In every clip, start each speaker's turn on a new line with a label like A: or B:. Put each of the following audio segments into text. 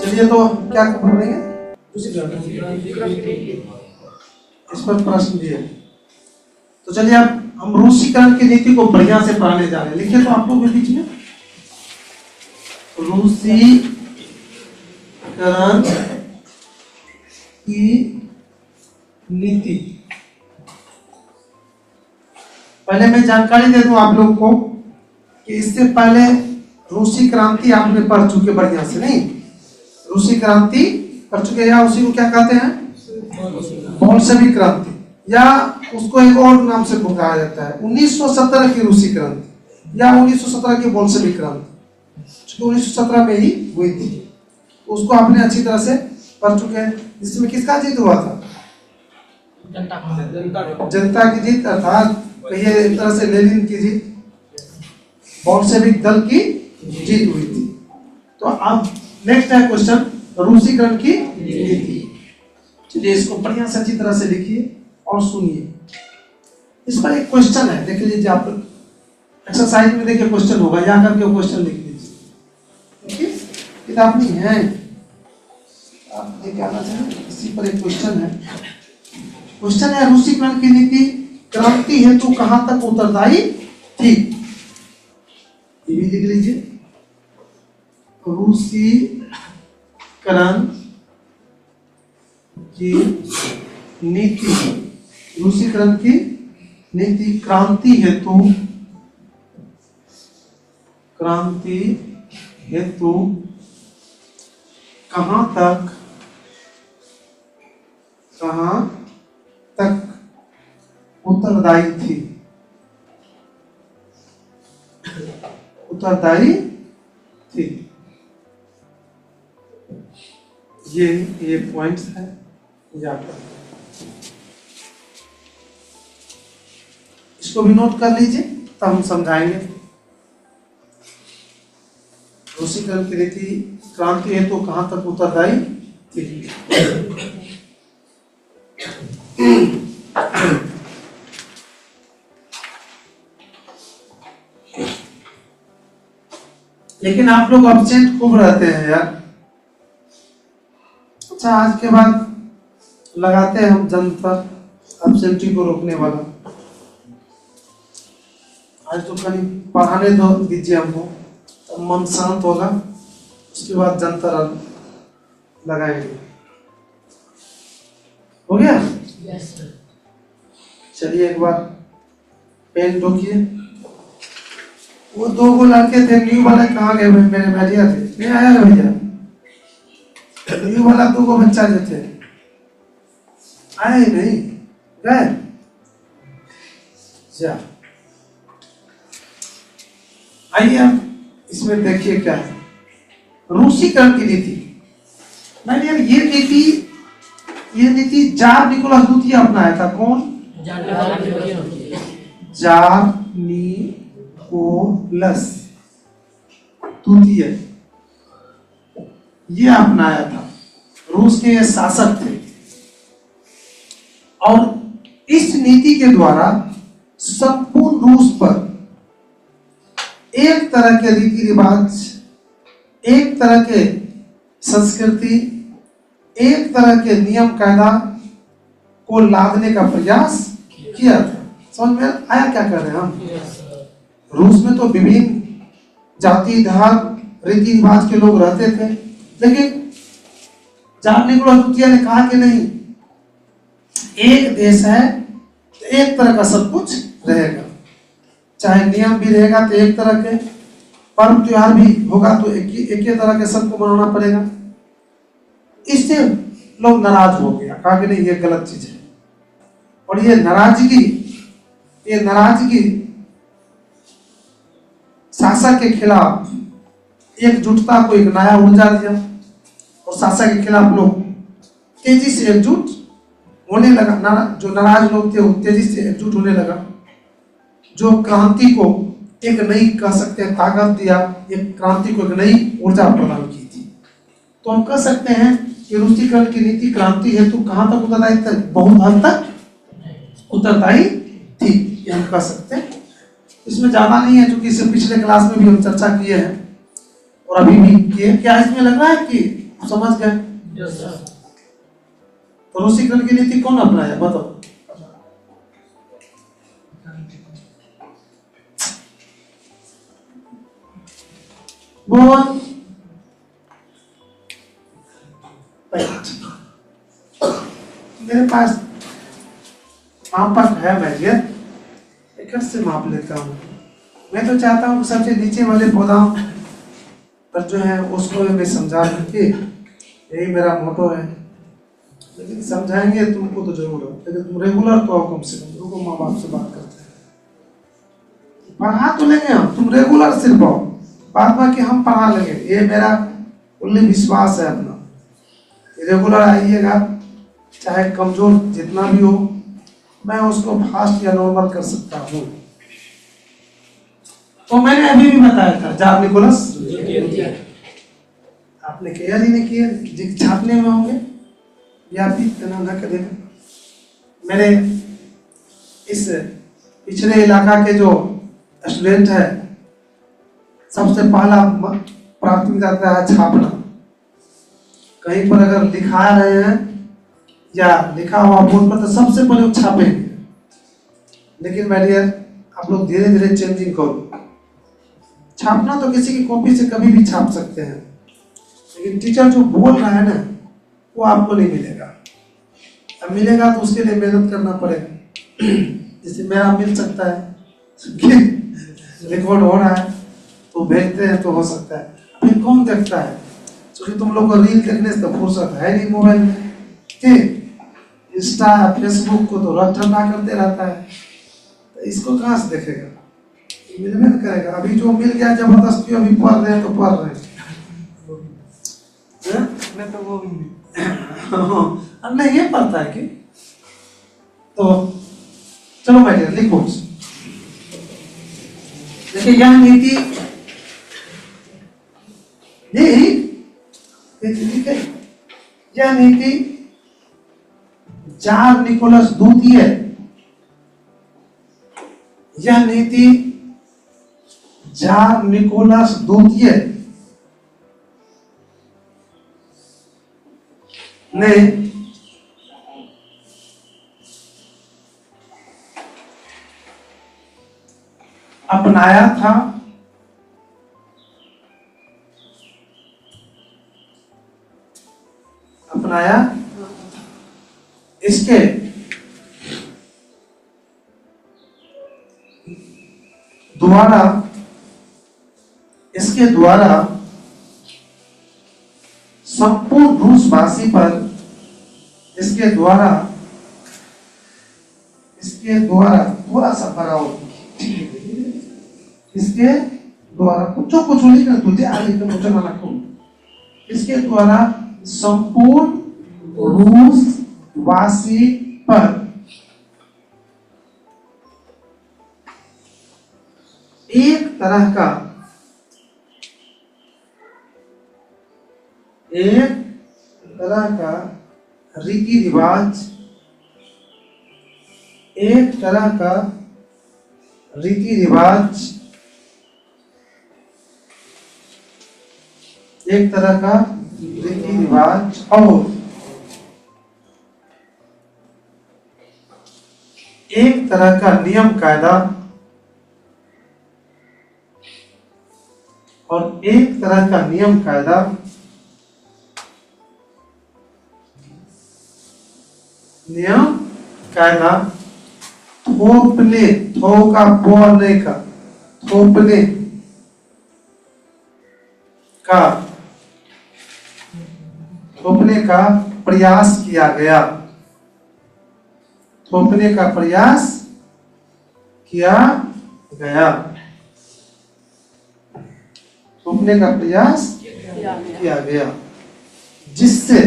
A: चलिए तो क्या पढ़ेंगे इस पर प्रश्न दिए। तो चलिए अब हम रूसीकरण की नीति को बढ़िया से पढ़ाने जा रहे हैं। लिखिए तो आप लोग भी बीच में, रूसीकरण की नीति। पहले मैं जानकारी दे दूं आप लोग को कि इससे पहले रूसी क्रांति आपने पढ़ चुके बढ़िया से, नहीं? रूसी क्रांति पढ़ चुके, या उसी को क्या कहते हैं, बोल्शेविक क्रांति, या उसको एक और नाम से पुकारा जाता है 1917 की रूसी क्रांति या 1917 की बोल्शेविक क्रांति, क्योंकि 1917 में ही हुई थी। तो उसको आपने अच्छी तरह से पढ़ चुके हैं। जिसमें किसका जीत हुआ था? जनता की जीत, अर्थात कहिए एक तरह से लेनिन की जीत, बोल्शेविक दल की जीत हुई थी। तो अब नेक्स्ट है क्वेश्चन, रूसीकरण की नीति। चलिए इसको बढ़िया से अच्छी तरह से लिखिए और सुनिए। इस पर एक क्वेश्चन है, देख लीजिए आप एक्सरसाइज में, देखिए क्वेश्चन होगा, या करके क्वेश्चन लिख लीजिए। किताब नहीं है आप लेके आना चाहिए। इसी पर एक क्वेश्चन है। क्वेश्चन है, रूसीकरण की नीति क्रांति हेतु कहां तक उत्तरदायी थी? ये भी लिख लीजिए। रूसीकरण की नीति, रूसीकरण की नीति क्रांति हेतु कहां तक उत्तरदायी थी? ये पॉइंट्स है, याद रखिए। इसको भी नोट कर लीजिए, तब हम समझाएंगे। रूसीकरण की नीति क्रांति हेतु कहां तक उत्तरदायी थी? लेकिन आप लोग एब्सेंट खूब रहते हैं यार। अच्छा, आज के बाद लगाते हैं हम जंतर एब्सेंटी को रोकने वाला। आज तो कहीं पढ़ाने दो दीजिए हमको, तो मन शांत होगा, उसके बाद जंतर लगाएंगे। हो गया?
B: Yes sir.
A: चलिए एक बार पेन ठोकिए। वो दो को लड़के थे न्यू वाले कहाँ गए? मेरे भैया थे, नहीं आया है भैया? न्यू वाला दो को बच्चा जो थे आए नहीं गए? जा आइए आप इसमें देखिए क्या है रूसीकरण की नीति। मैंने यार ये नीति जार निकोलस द्वितीय अपनाया था। कौन? जार निकोलस द्वितीय, ये अपनाया था। रूस के ये शासक थे और इस नीति के द्वारा संपूर्ण रूस पर एक तरह के रीति रिवाज, एक तरह के संस्कृति, एक तरह के नियम कायदा को लादने का प्रयास किया था। समझ में आया क्या कर रहे हैं हम? रूस में तो विभिन्न जाति, धर्म, रीति रिवाज के लोग रहते थे, लेकिन जार निकोलस द्वितीय ने कहा कि नहीं, एक देश है तो एक तरह का सब कुछ रहेगा, चाहे नियम भी रहेगा तो एक तरह के, पर्व त्योहार भी होगा तो एक ही तरह के सबको मनाना पड़ेगा। इससे लोग नाराज हो गया, कहा कि नहीं ये गलत चीज है। और ये नाराजगी शासक के खिलाफ एकजुटता को एक नया ऊर्जा दिया और शासक के खिलाफ लोग तेजी से एकजुट होने लगा। जो नाराज लोग थे वो तेजी से एकजुट होने लगा, जो क्रांति को एक नई, कह सकते हैं, ताकत दिया, एक क्रांति को एक नई ऊर्जा प्रदान की थी। तो हम कह सकते हैं कि रूसीकरण की नीति क्रांति हेतु कहां तक उत्तरदायी थी? बहुत हद तक उत्तरदायी थी, ये हम कह सकते हैं। इसमें ज्यादा नहीं है, क्योंकि इससे पिछले क्लास में भी हम चर्चा किए हैं और अभी भी किए। क्या इसमें लग रहा है कि समझ गए? तो रूसीकरण की नीति कौन अपनाया बताओ? बोल। मेरे पास मापक है, मैं एक से माप लेता हूँ। मैं तो चाहता हूँ सबसे नीचे वाले पौधाओं पर जो है उसको मैं समझा के, यही मेरा मोटो है। लेकिन समझाएंगे तुमको तो जरूर हो, लेकिन तुम रेगुलर तो हो, कम से कम रुको, माँ बाप से बात करते हैं। पढ़ा तो लेंगे हम, तुम रेगुलर सिर्फ हो, बाद बाकी हम पढ़ा लेंगे, ये मेरा फुल्ली विश्वास है अपना। रेगुलर आइएगा, चाहे कमजोर जितना भी हो, मैं उसको फास्ट या नॉर्मल कर सकता हूँ। तो मैंने अभी भी बताया था जार निकोलस, आपने किया नहीं किया, छापने में होंगे या भी ना करेगा। मेरे इस पिछड़े इलाका के जो स्टूडेंट है, सबसे पहला प्राथमिकता रहता है छापना। कहीं पर अगर दिखा रहे हैं या लिखा हुआ बोर्ड पर, तो सबसे पहले छापेंगे। लेकिन माय डियर, आप लोग धीरे धीरे चेंजिंग करो। छापना तो किसी की कॉपी से कभी भी छाप सकते हैं, लेकिन टीचर जो बोल रहा है ना, वो आपको नहीं मिलेगा। अब मिलेगा तो उसके लिए मेहनत करना पड़ेगा। जैसे मेरा मिल सकता है, रिकॉर्ड हो रहा है तो भेजते हैं तो हो सकता है। फिर कौन देखता है? क्योंकि तुम लोग को रील देखने से तो फुर्सत है नहीं मोबाइल में, ठीक? इंस्टा फेसबुक को तो रख ठंडा करते रहता है, तो इसको कहाँ से देखेगा? मिलने करेगा। अभी जो मिल गया जबरदस्ती, अभी पढ़ रहे हैं तो पढ़ रहे हैं, मैं तो वो अब नहीं ये पढ़ता है कि। तो चलो भाई लिखो, देखिए यह नीति यह नीति जार निकोलस द्वितीय, यह नीति जार निकोलस द्वितीय ने अपनाया था। इसके द्वारा संपूर्ण रूसवासी पर, इसके द्वारा थोड़ा सा बढ़ाओ, इसके द्वारा कुछ लिखना, तुझे आगे तो मुझे ना रखो। इसके द्वारा संपूर्ण रूसवासी पर एक तरह का रीति रिवाज, एक तरह का रीति रिवाज और एक तरह का नियम कायदा, और एक तरह का नियम कायदा थोपने, थोका बोलने का, थोपने का प्रयास किया गया, थोपने का प्रयास किया गया, थोपने का प्रयास किया गया, जिससे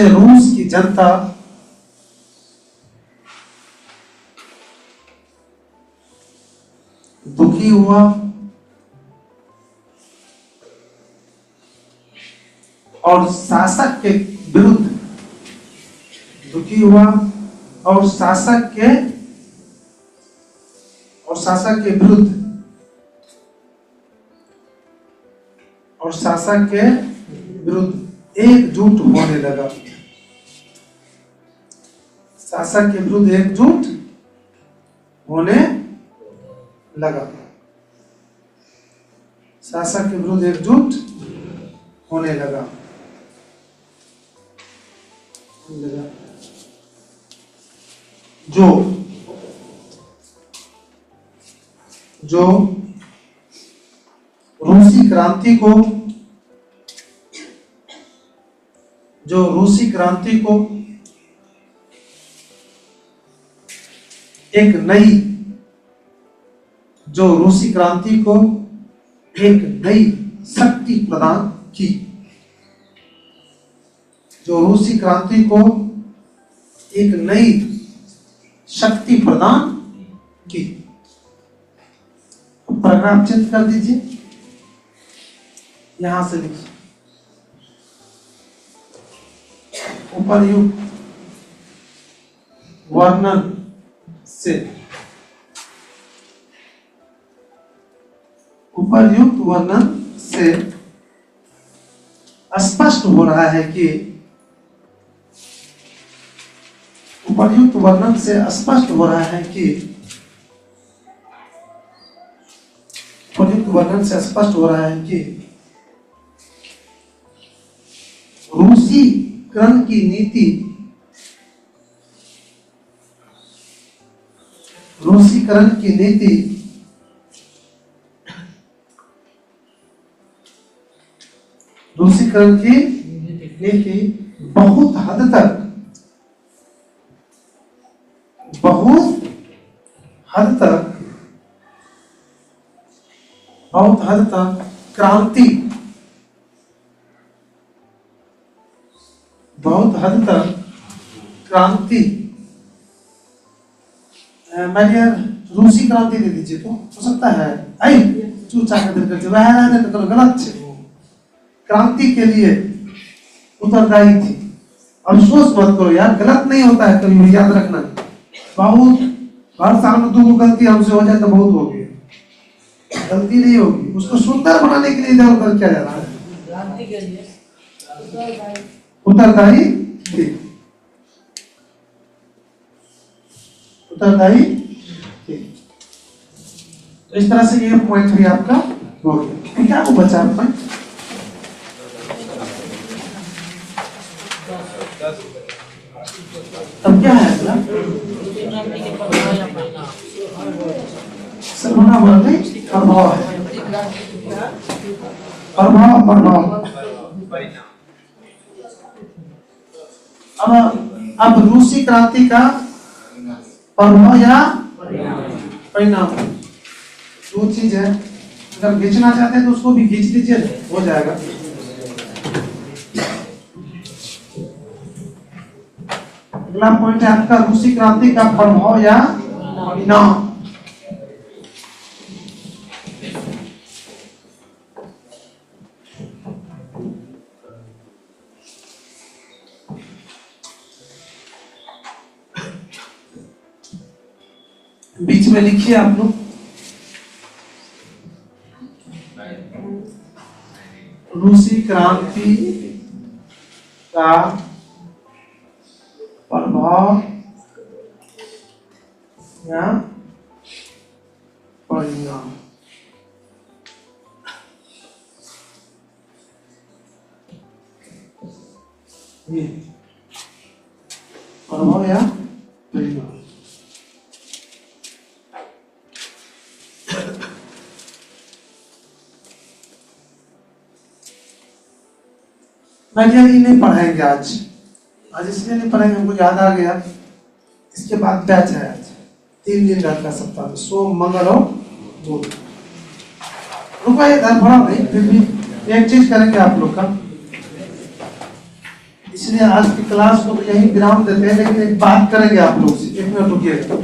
A: रूस की जनता दुखी हुआ और शासक के विरुद्ध, दुखी हुआ और शासक के शासक के विरुद्ध, और शासक के विरुद्ध एकजुट होने लगा। शासक के विरुद्ध एकजुट होने लगा। शासक के विरुद्ध एकजुट होने लगा। जो रूसी क्रांति को एक नई शक्ति प्रदान की। जो रूसी क्रांति को एक नई शक्ति प्रदान की। पैराग्राफ चेंज कर दीजिए, यहां से लिखिए। उपर्युक्त वर्णन से स्पष्ट हो रहा है कि उपर्युक्त वर्णन से स्पष्ट हो रहा है कि रूसीकरण की नीति बहुत हद तक क्रांति रूसी क्रांति दे दीजिए तो हो सकता है। आई चूचा करके वह तो गलत है। क्रांति के लिए उत्तरदायी थी। और सोच मत करो यार, गलत नहीं होता है कभी, याद रखना। बहुत हर साल में 2 गलती हमसे हो जाए तो बहुत हो गई, गलती नहीं होगी। उसको सुंदर बनाने के लिए इधर उधर किया जा रहा है। क्रांति के लिए उत्तरदायी थी। तो इस तरह से ये पॉइंट भी आपका हो गया। क्या वो बचा पॉइंट? तब क्या है अगला? सर्वना बोल नहीं, प्रभाव है। प्रभाव अब रूसी क्रांति का प्रभाव या परिणाम, 2 चीज है। अगर खींचना चाहते हैं तो उसको भी खींच लीजिए, हो जाएगा। अगला पॉइंट है आपका रूसी क्रांति का प्रभाव या परिणाम। बीच में लिखिए आप लोग, रूसी क्रांति का प्रभाव या परिणाम। ये प्रभाव या परिणाम। नहीं पढ़ाएंगे आज इसलिए नहीं पढ़ाएंगे, हमको याद आ गया। इसके बाद बैच है आज 3 दिन रात का सप्ताह में, सोम मंगल और बुध। रुको ये धर पढ़ा नहीं, फिर भी एक चीज करेंगे आप लोग का। इसलिए आज की क्लास को तो यही विराम देते हैं, लेकिन एक बात करेंगे आप लोग से। 1 मिनट रुकिएगा।